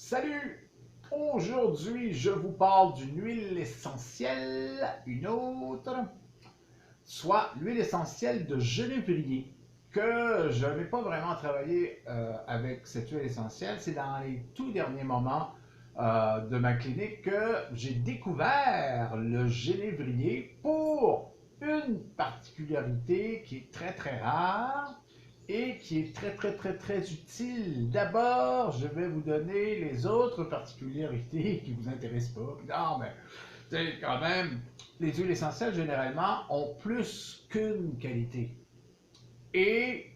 Salut! Aujourd'hui, je vous parle d'une huile essentielle, une autre, soit l'huile essentielle de genévrier, que je n'ai pas vraiment travaillé avec cette huile essentielle. C'est dans les tout derniers moments de ma clinique que j'ai découvert le genévrier pour une particularité qui est très très rare et qui est très utile. D'abord, je vais vous donner les autres particularités qui ne vous intéressent pas. Non, mais quand même, les huiles essentielles généralement ont plus qu'une qualité. Et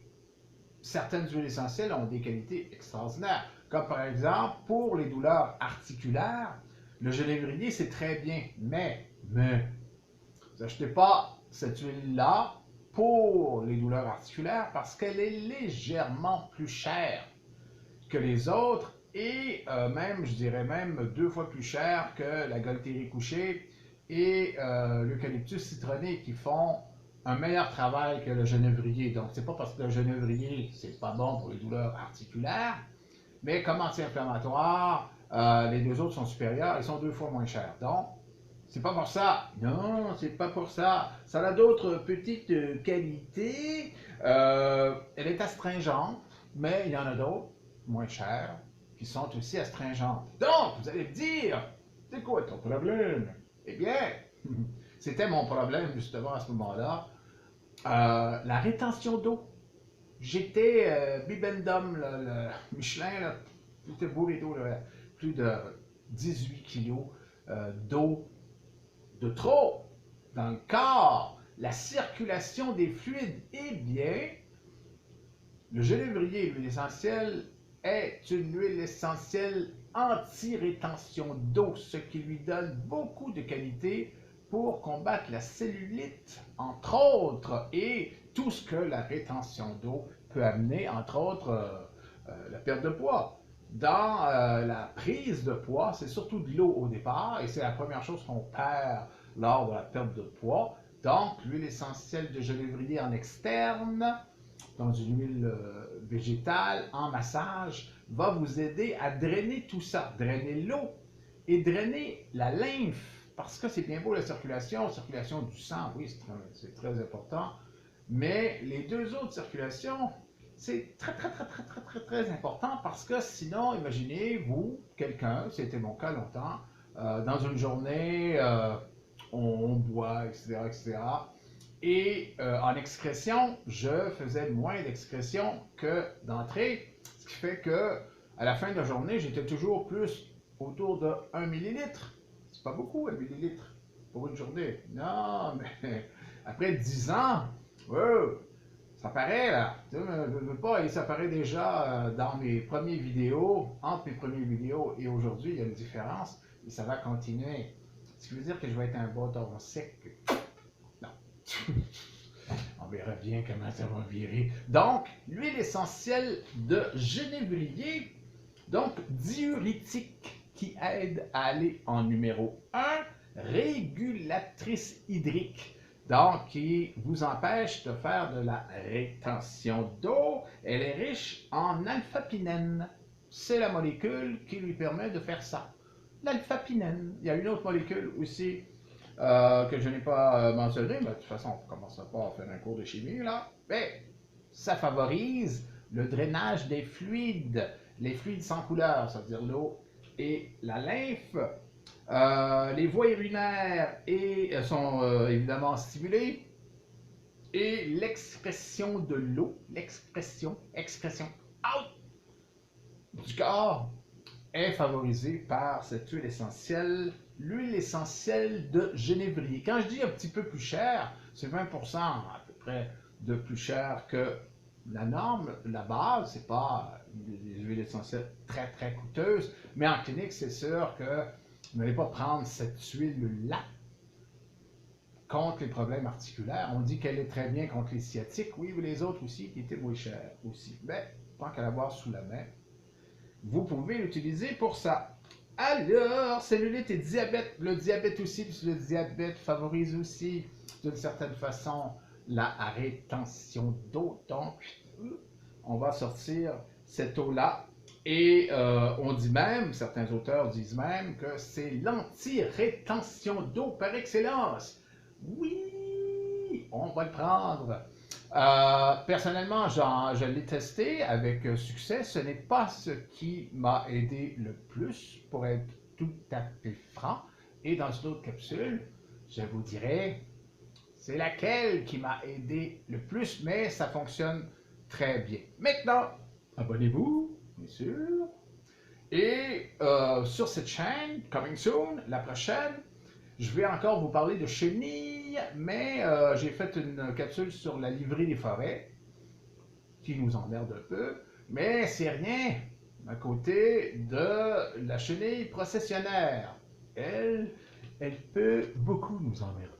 certaines huiles essentielles ont des qualités extraordinaires. Comme par exemple, pour les douleurs articulaires, le genévrier c'est très bien, mais vous n'achetez pas cette huile-là pour les douleurs articulaires parce qu'elle est légèrement plus chère que les autres et même, je dirais même, 2 fois plus chère que la Gaultérie couchée et l'eucalyptus citronné qui font un meilleur travail que le genévrier. Donc, c'est pas parce que le genévrier, c'est pas bon pour les douleurs articulaires, mais comme anti-inflammatoire, les deux autres sont supérieurs, ils sont 2 fois moins chers. Donc, c'est pas pour ça. Non, c'est pas pour ça. Ça a d'autres petites qualités. Elle est astringente, mais il y en a d'autres, moins chères, qui sont aussi astringentes. Donc, vous allez me dire, c'est quoi ton problème? Eh bien, c'était mon problème justement à ce moment-là. La rétention d'eau. J'étais bibendum, le Michelin, là, j'étais bourré d'eau, plus de 18 kilos d'eau de trop dans le corps, la circulation des fluides. Eh bien, le genévrier, l'huile essentielle, est une huile essentielle anti-rétention d'eau, ce qui lui donne beaucoup de qualités pour combattre la cellulite, entre autres, et tout ce que la rétention d'eau peut amener, entre autres la perte de poids. Dans la prise de poids, c'est surtout de l'eau au départ, et c'est la première chose qu'on perd lors de la perte de poids. Donc, l'huile essentielle de genévrier en externe, dans une huile végétale, en massage, va vous aider à drainer tout ça, drainer l'eau et drainer la lymphe, parce que c'est bien beau la circulation du sang, oui, c'est très important, mais les deux autres circulations, c'est très important parce que sinon, imaginez, vous, quelqu'un, c'était mon cas longtemps, dans une journée, on boit, etc. Et en excrétion, je faisais moins d'excrétion que d'entrée, ce qui fait que à la fin de la journée, j'étais toujours plus autour de 1 millilitre. C'est pas beaucoup, 1 millilitre pour une journée. Non, mais après 10 ans, wow, ça paraît là. Tu veux pas, et ça paraît déjà dans mes premières vidéos, entre mes premières vidéos et aujourd'hui, il y a une différence et ça va continuer. Ce qui veut dire que je vais être un bâtard sec. Non. On verra bien comment ça va virer. Donc, l'huile essentielle de genévrier, donc diurétique, qui aide à aller en numéro 1, régulatrice hydrique, donc qui vous empêche de faire de la rétention d'eau. Elle est riche en alpha-pinène. C'est la molécule qui lui permet de faire ça. L'alpha-pinène. Il y a une autre molécule aussi que je n'ai pas mentionné, mais de toute façon, on ne commencera pas à faire un cours de chimie, là. Mais ça favorise le drainage des fluides, les fluides sans couleur, c'est-à-dire l'eau et la lymphe. Les voies urinaires sont évidemment stimulées et l'expression de l'eau, expression out du corps est favorisée par cette huile essentielle, l'huile essentielle de genévrier. Quand je dis un petit peu plus cher, c'est 20% à peu près de plus cher que la norme, la base, c'est pas des huiles essentielles très coûteuses, mais en clinique, c'est sûr que vous n'allez pas prendre cette huile-là contre les problèmes articulaires. On dit qu'elle est très bien contre les sciatiques, oui, mais les autres aussi, qui étaient moins chers aussi. Mais tant qu'à l'avoir sous la main, vous pouvez l'utiliser pour ça. Alors, cellulite et diabète. Le diabète aussi, puisque le diabète favorise aussi, d'une certaine façon, la rétention d'eau. Donc, on va sortir cette eau-là Et on dit même, certains auteurs disent même que c'est l'anti-rétention d'eau par excellence. Oui, on va le prendre. Personnellement, je l'ai testé avec succès. Ce n'est pas ce qui m'a aidé le plus, pour être tout à fait franc. Et dans une autre capsule, je vous dirai, c'est laquelle qui m'a aidé le plus, mais ça fonctionne très bien. Maintenant, abonnez-vous, bien sûr. Et sur cette chaîne, coming soon, la prochaine, je vais encore vous parler de chenilles, mais j'ai fait une capsule sur la livrée des forêts, qui nous emmerde un peu, mais c'est rien à côté de la chenille processionnaire. Elle peut beaucoup nous emmerder.